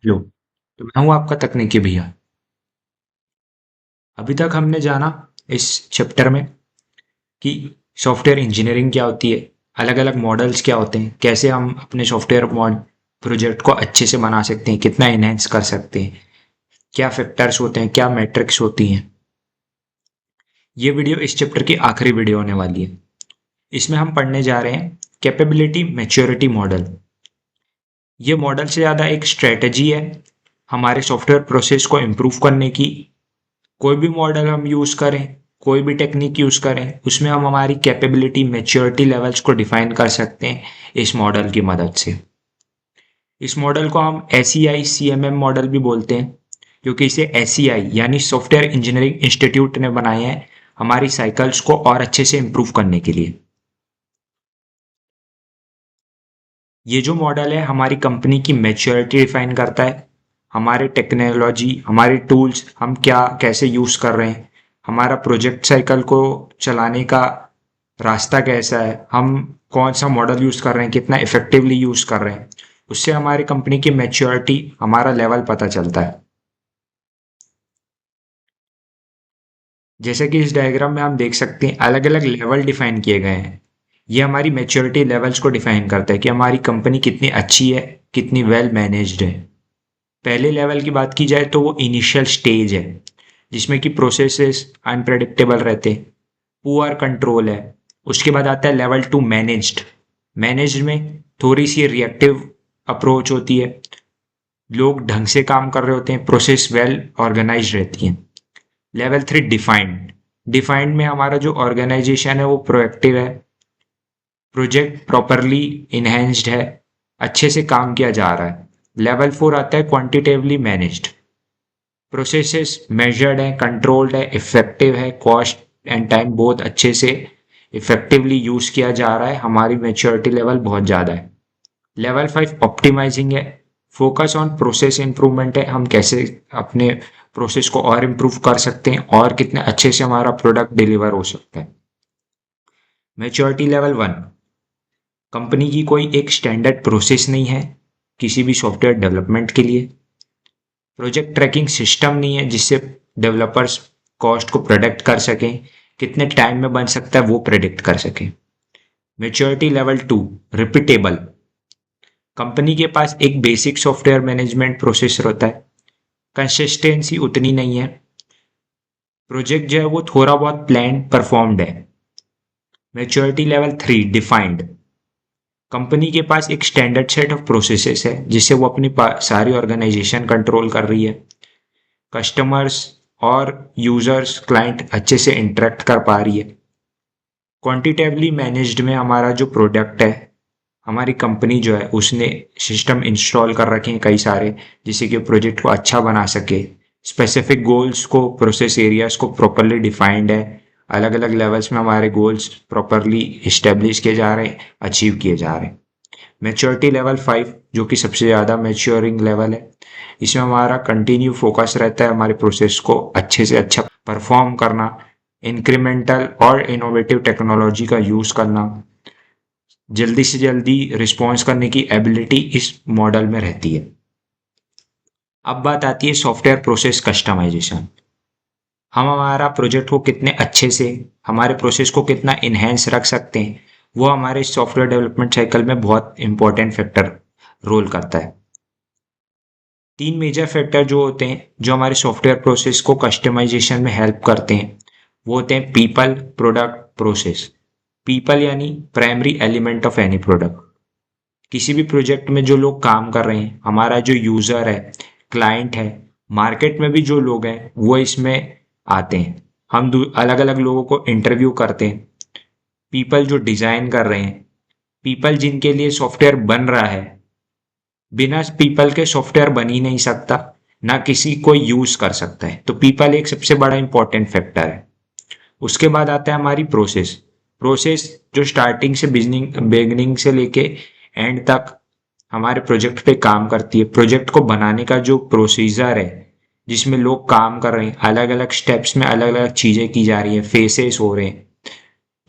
Hello. तो मैं हूँ आपका तकनीकी भैया। अभी तक हमने जाना इस चैप्टर में कि सॉफ्टवेयर इंजीनियरिंग क्या होती है, अलग अलग मॉडल्स क्या होते हैं, कैसे हम अपने सॉफ्टवेयर मॉड प्रोजेक्ट को अच्छे से बना सकते हैं, कितना इनहेंस कर सकते हैं, क्या फैक्टर्स होते हैं, क्या मैट्रिक्स होती हैं। ये वीडियो इस चैप्टर की आखिरी वीडियो होने वाली है। इसमें हम पढ़ने जा रहे हैं कैपेबिलिटी मैच्योरिटी मॉडल। ये मॉडल से ज़्यादा एक स्ट्रेटजी है हमारे सॉफ्टवेयर प्रोसेस को इम्प्रूव करने की। कोई भी मॉडल हम यूज़ करें, कोई भी टेक्निक यूज़ करें, उसमें हम हमारी कैपेबिलिटी मैच्योरिटी लेवल्स को डिफाइन कर सकते हैं इस मॉडल की मदद से। इस मॉडल को हम SEI CMM मॉडल भी बोलते हैं, क्योंकि इसे SEI यानी सॉफ्टवेयर इंजीनियरिंग इंस्टीट्यूट ने बनाया है हमारी साइकिल्स को और अच्छे से इम्प्रूव करने के लिए। ये जो मॉडल है हमारी कंपनी की मैच्योरिटी डिफाइन करता है, हमारे टेक्नोलॉजी, हमारे टूल्स हम क्या कैसे यूज़ कर रहे हैं, हमारा प्रोजेक्ट साइकिल को चलाने का रास्ता कैसा है, हम कौन सा मॉडल यूज़ कर रहे हैं, कितना इफेक्टिवली यूज़ कर रहे हैं। उससे हमारी कंपनी की मैच्योरिटी, हमारा लेवल पता चलता है। जैसे कि इस डायग्राम में हम देख सकते हैं अलग अलग लेवल डिफाइन किए गए हैं। ये हमारी मैच्योरिटी लेवल्स को डिफाइन करता है कि हमारी कंपनी कितनी अच्छी है, कितनी वेल मैनेज्ड है। पहले लेवल की बात की जाए तो वो इनिशियल स्टेज है, जिसमें कि प्रोसेसेस अनप्रेडिक्टेबल रहते हैं, पुअर कंट्रोल है। उसके बाद आता है लेवल 2 मैनेज्ड। मैनेज्ड में थोड़ी सी रिएक्टिव अप्रोच होती है, लोग ढंग से काम कर रहे होते हैं, प्रोसेस वेल ऑर्गेनाइज रहती हैं। Level 3 defined. डिफाइंड में हमारा जो ऑर्गेनाइजेशन है वो प्रोएक्टिव है, प्रोजेक्ट प्रॉपरली इनहेंस्ड है, अच्छे से काम किया जा रहा है। लेवल 4 आता है क्वांटिटेटिवली मैनेज्ड। प्रोसेसेस मेजर्ड है, कंट्रोल्ड है, इफेक्टिव है, कॉस्ट एंड टाइम बहुत अच्छे से इफेक्टिवली यूज किया जा रहा है, हमारी मेच्योरिटी लेवल बहुत ज़्यादा है। लेवल 5 ऑप्टिमाइजिंग है, फोकस ऑन प्रोसेस इंप्रूवमेंट है, हम कैसे अपने प्रोसेस को और इम्प्रूव कर सकते हैं और कितने अच्छे से हमारा प्रोडक्ट डिलीवर हो सकता है। मेच्योरिटी लेवल 1, कंपनी की कोई एक स्टैंडर्ड प्रोसेस नहीं है किसी भी सॉफ्टवेयर डेवलपमेंट के लिए। प्रोजेक्ट ट्रैकिंग सिस्टम नहीं है जिससे डेवलपर्स कॉस्ट को प्रेडिक्ट कर सकें, कितने टाइम में बन सकता है वो प्रेडिक्ट कर सकें। मेच्योरिटी लेवल 2, रिपीटेबल, कंपनी के पास एक बेसिक सॉफ्टवेयर मैनेजमेंट प्रोसेसर होता है, कंसिस्टेंसी उतनी नहीं है, प्रोजेक्ट जो है वो थोड़ा बहुत प्लान परफॉर्म्ड है। मेच्योरिटी लेवल 3, डिफाइंड, कंपनी के पास एक स्टैंडर्ड सेट ऑफ प्रोसेसेस है जिससे वो अपनी सारी ऑर्गेनाइजेशन कंट्रोल कर रही है, कस्टमर्स और यूजर्स क्लाइंट अच्छे से इंटरेक्ट कर पा रही है। क्वांटिटेटिवली मैनेज्ड में हमारा जो प्रोडक्ट है, हमारी कंपनी जो है उसने सिस्टम इंस्टॉल कर रखे हैं कई सारे, जिससे कि प्रोजेक्ट को अच्छा बना सके। स्पेसिफिक गोल्स को, प्रोसेस एरियाज को प्रॉपरली डिफाइंड है, अलग अलग लेवल्स में हमारे गोल्स प्रॉपरली इस्टेब्लिश किए जा रहे हैं, अचीव किए जा रहे हैं। मैच्योरिटी लेवल 5 जो कि सबसे ज़्यादा मैच्योरिंग लेवल है, इसमें हमारा कंटिन्यू फोकस रहता है हमारे प्रोसेस को अच्छे से अच्छा परफॉर्म करना, इंक्रीमेंटल और इनोवेटिव टेक्नोलॉजी का यूज़ करना, जल्दी से जल्दी रिस्पॉन्स करने की एबिलिटी इस मॉडल में रहती है। अब बात आती है सॉफ्टवेयर प्रोसेस कस्टमाइजेशन। हम हमारा प्रोजेक्ट को कितने अच्छे से, हमारे प्रोसेस को कितना इन्हेंस रख सकते हैं, वो हमारे सॉफ्टवेयर डेवलपमेंट साइकिल में बहुत इंपॉर्टेंट फैक्टर रोल करता है। 3 मेजर फैक्टर जो होते हैं जो हमारे सॉफ्टवेयर प्रोसेस को कस्टमाइजेशन में हेल्प करते हैं, वो होते हैं पीपल, प्रोडक्ट, प्रोसेस। पीपल यानी primary element of any product. किसी भी प्रोजेक्ट में जो लोग काम कर रहे हैं, हमारा जो यूजर है, क्लाइंट है, मार्केट में भी जो लोग हैं वो इसमें आते हैं। हम अलग अलग लोगों को इंटरव्यू करते हैं। पीपल जो डिजाइन कर रहे हैं, पीपल जिनके लिए सॉफ्टवेयर बन रहा है, बिना पीपल के सॉफ्टवेयर बन ही नहीं सकता, ना किसी को यूज कर सकता है। तो पीपल एक सबसे बड़ा इंपॉर्टेंट फैक्टर है। उसके बाद आता है हमारी प्रोसेस। प्रोसेस जो स्टार्टिंग से बिगनिंग से लेके एंड तक हमारे प्रोजेक्ट पे काम करती है। प्रोजेक्ट को बनाने का जो प्रोसीजर है, जिसमें लोग काम कर रहे हैं, अलग अलग स्टेप्स में अलग अलग चीजें की जा रही हैं, फेसेस हो रहे हैं,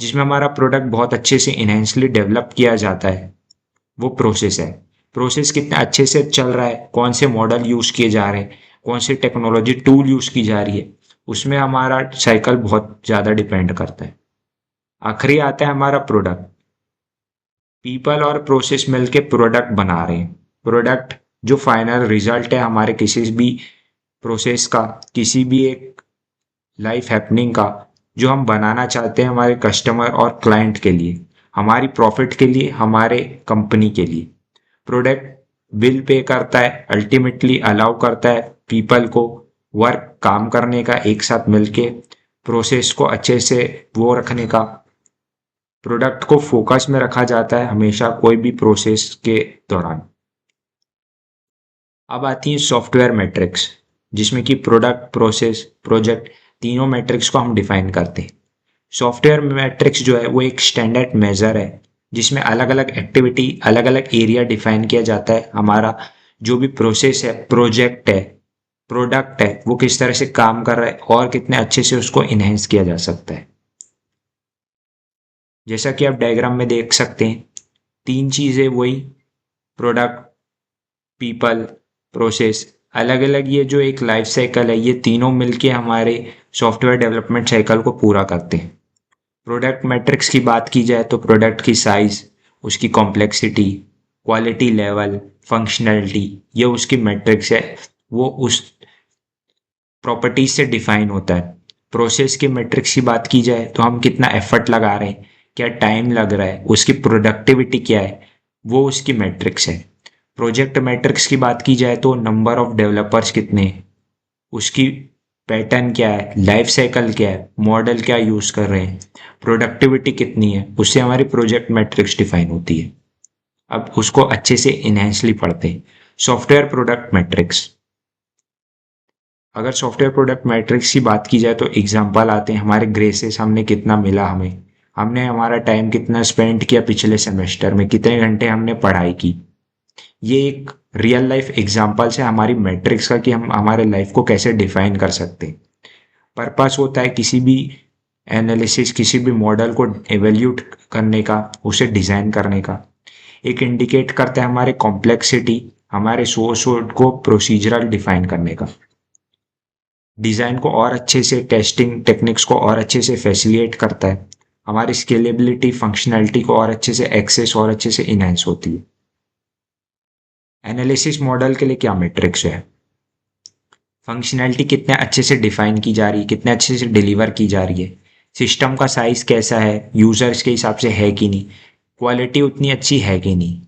जिसमें हमारा प्रोडक्ट बहुत अच्छे से इनहेंसली डेवलप किया जाता है, वो प्रोसेस है। प्रोसेस कितने अच्छे से चल रहा है, कौन से मॉडल यूज़ किए जा रहे हैं, कौन सी टेक्नोलॉजी टूल यूज़ की जा रही है, उसमें हमारा साइकिल बहुत ज़्यादा डिपेंड करता है। आखिरी आता है हमारा प्रोडक्ट। पीपल और प्रोसेस मिलके प्रोडक्ट बना रहे हैं। प्रोडक्ट जो फाइनल रिजल्ट है हमारे किसी भी प्रोसेस का, किसी भी एक लाइफ हैपनिंग का, जो हम बनाना चाहते हैं हमारे कस्टमर और क्लाइंट के लिए, हमारी प्रॉफिट के लिए, हमारे कंपनी के लिए। प्रोडक्ट बिल पे करता है, अल्टीमेटली अलाउ करता है पीपल को वर्क काम करने का, एक साथ मिलके प्रोसेस को अच्छे से वो रखने का। प्रोडक्ट को फोकस में रखा जाता है हमेशा कोई भी प्रोसेस के दौरान। अब आती है सॉफ्टवेयर मैट्रिक्स, जिसमें कि प्रोडक्ट, प्रोसेस, प्रोजेक्ट, तीनों मैट्रिक्स को हम डिफाइन करते हैं। सॉफ्टवेयर मैट्रिक्स जो है वो एक स्टैंडर्ड मेजर है जिसमें अलग अलग एक्टिविटी, अलग अलग एरिया डिफाइन किया जाता है। हमारा जो भी प्रोसेस है, प्रोजेक्ट है, प्रोडक्ट है, वो किस तरह से काम कर रहा है और कितने अच्छे से उसको इन्हेंस किया जा सकता है। जैसा कि आप डायग्राम में देख सकते हैं, तीन चीजें वही, प्रोडक्ट, पीपल, प्रोसेस, अलग अलग ये जो एक लाइफ साइकिल है, ये तीनों मिलके हमारे सॉफ्टवेयर डेवलपमेंट साइकिल को पूरा करते हैं। प्रोडक्ट मैट्रिक्स की बात की जाए तो प्रोडक्ट की साइज, उसकी कॉम्प्लेक्सिटी, क्वालिटी लेवल, फंक्शनैलिटी, ये उसकी मैट्रिक्स है, वो उस प्रॉपर्टीज से डिफाइन होता है। प्रोसेस की मैट्रिक्स की बात की जाए तो हम कितना एफर्ट लगा रहे हैं, क्या टाइम लग रहा है, उसकी प्रोडक्टिविटी क्या है, वो उसकी मैट्रिक्स है। प्रोजेक्ट मैट्रिक्स की बात की जाए तो नंबर ऑफ डेवलपर्स कितने हैं, उसकी पैटर्न क्या है, लाइफ साइकिल क्या है, मॉडल क्या यूज कर रहे हैं, प्रोडक्टिविटी कितनी है, उससे हमारी प्रोजेक्ट मैट्रिक्स डिफाइन होती है। अब उसको अच्छे से इनहेंसली पढ़ते हैं। सॉफ्टवेयर प्रोडक्ट मैट्रिक्स, अगर सॉफ्टवेयर प्रोडक्ट मैट्रिक्स की बात की जाए तो एग्जाम्पल आते हैं हमारे ग्रेसेस, हमने कितना मिला, हमने हमारा टाइम कितना स्पेंड किया पिछले सेमेस्टर में, कितने घंटे हमने पढ़ाई की। ये एक रियल लाइफ एग्जाम्पल है हमारी मैट्रिक्स का कि हम हमारे लाइफ को कैसे डिफाइन कर सकते हैं। पर्पस होता है किसी भी एनालिसिस, किसी भी मॉडल को एवेल्यूट करने का, उसे डिजाइन करने का। एक इंडिकेट करता है हमारे कॉम्प्लेक्सिटी, हमारे सोर्स को प्रोसीजरल डिफाइन करने का। डिजाइन को और अच्छे से, टेस्टिंग टेक्निक्स को और अच्छे से फैसिलिटेट करता है। हमारी स्केलेबिलिटी, फंक्शनैलिटी को और अच्छे से एक्सेस और अच्छे से इनहेंस होती है। एनालिसिस मॉडल के लिए क्या मैट्रिक्स है? फंक्शनैलिटी कितने अच्छे से डिफाइन की जा रही है, कितने अच्छे से डिलीवर की जा रही है। सिस्टम का साइज कैसा है, यूजर्स के हिसाब से है कि नहीं, क्वालिटी उतनी अच्छी है कि नहीं।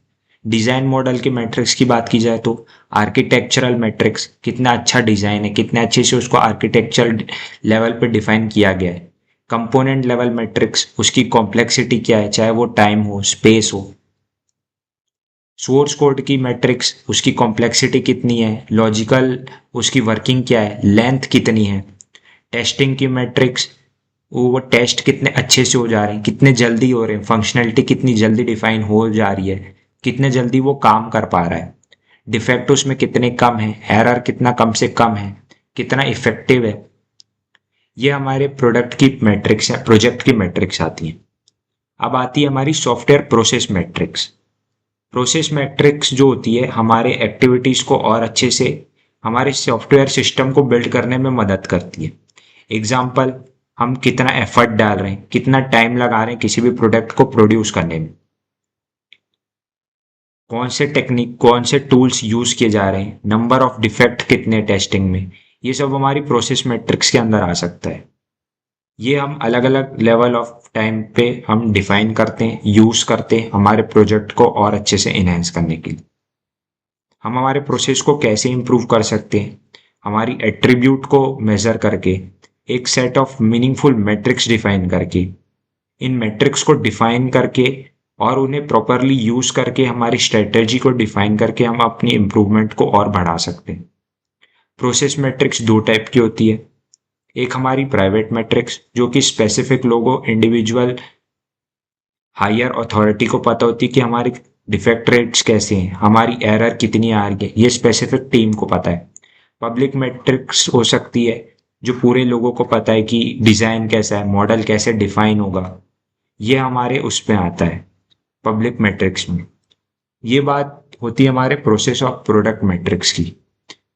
डिजाइन मॉडल के मैट्रिक्स की बात की जाए तो आर्किटेक्चरल मैट्रिक्स, कितना अच्छा डिजाइन है, कितने अच्छे से उसको आर्किटेक्चरल लेवल पे डिफाइन किया गया है। कंपोनेंट लेवल मैट्रिक्स, उसकी कॉम्प्लेक्सिटी क्या है, चाहे वो टाइम हो, स्पेस हो। सोर्स कोड की मैट्रिक्स, उसकी कॉम्प्लेक्सिटी कितनी है, लॉजिकल उसकी वर्किंग क्या है, लेंथ कितनी है। टेस्टिंग की मैट्रिक्स, वो टेस्ट कितने अच्छे से हो जा रहे हैं, कितने जल्दी हो रहे हैं, फंक्शनैलिटी कितनी जल्दी डिफाइन हो जा रही है, कितने जल्दी वो काम कर पा रहा है। डिफेक्ट उसमें कितने कम है, एरर कितना कम से कम है, कितना इफेक्टिव है। ये हमारे प्रोडक्ट की मैट्रिक्स है, प्रोजेक्ट की मैट्रिक्स आती है। अब आती है हमारी software process matrix. Process matrix जो होती है हमारे एक्टिविटीज को और अच्छे से हमारे सॉफ्टवेयर सिस्टम को बिल्ड करने में मदद करती है। एग्जाम्पल, हम कितना एफर्ट डाल रहे हैं, कितना टाइम लगा रहे हैं किसी भी प्रोडक्ट को प्रोड्यूस करने में, कौन से टेक्निक, कौन से टूल्स यूज किए जा रहे हैं, नंबर ऑफ डिफेक्ट कितने टेस्टिंग में। ये सब हमारी प्रोसेस मैट्रिक्स के अंदर आ सकता है। ये हम अलग अलग लेवल ऑफ टाइम पे हम डिफाइन करते हैं, यूज करते हैं हमारे प्रोजेक्ट को और अच्छे से इनहेंस करने के लिए। हम हमारे प्रोसेस को कैसे इंप्रूव कर सकते हैं, हमारी एट्रीब्यूट को मेजर करके, एक set of meaningful matrix define करके, इन मैट्रिक्स को डिफाइन करके और उन्हें प्रॉपरली यूज करके हमारी स्ट्रेटेजी को डिफाइन करके हम अपनी इंप्रूवमेंट को और बढ़ा सकते हैं। प्रोसेस मैट्रिक्स दो टाइप की होती है। एक हमारी प्राइवेट मैट्रिक्स, जो कि स्पेसिफिक लोगों, इंडिविजुअल हायर अथॉरिटी को पता होती है कि हमारी डिफेक्ट रेट्स कैसे हैं, हमारी एरर कितनी आ रही है, ये स्पेसिफिक टीम को पता है। पब्लिक मैट्रिक्स हो सकती है जो पूरे लोगों को पता है कि डिजाइन कैसा है, मॉडल कैसे डिफाइन होगा, ये हमारे उस पे आता है पब्लिक मैट्रिक्स में। ये बात होती है हमारे प्रोसेस ऑफ प्रोडक्ट मैट्रिक्स की।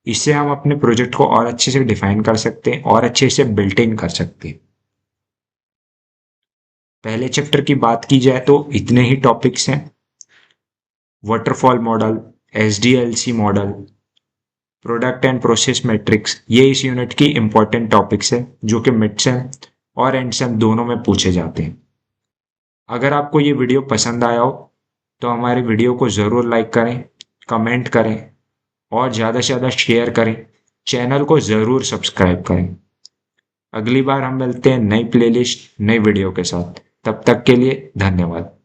इससे हम अपने प्रोजेक्ट को और अच्छे से डिफाइन कर सकते हैं और अच्छे से बिल्ट इन कर सकते हैं। पहले चैप्टर की बात की जाए तो इतने ही टॉपिक्स हैं। Waterfall model, SDLC model, product and process matrix, ये इस यूनिट की इंपॉर्टेंट टॉपिक्स हैं जो कि मिड सेम और एंड सेम दोनों में पूछे जाते हैं। अगर आपको ये वीडियो पसंद आया हो तो हमारे वीडियो को ज़रूर लाइक करें, कमेंट करें और ज़्यादा से ज़्यादा शेयर करें। चैनल को ज़रूर सब्सक्राइब करें। अगली बार हम मिलते हैं नई प्लेलिस्ट, नई वीडियो के साथ। तब तक के लिए धन्यवाद।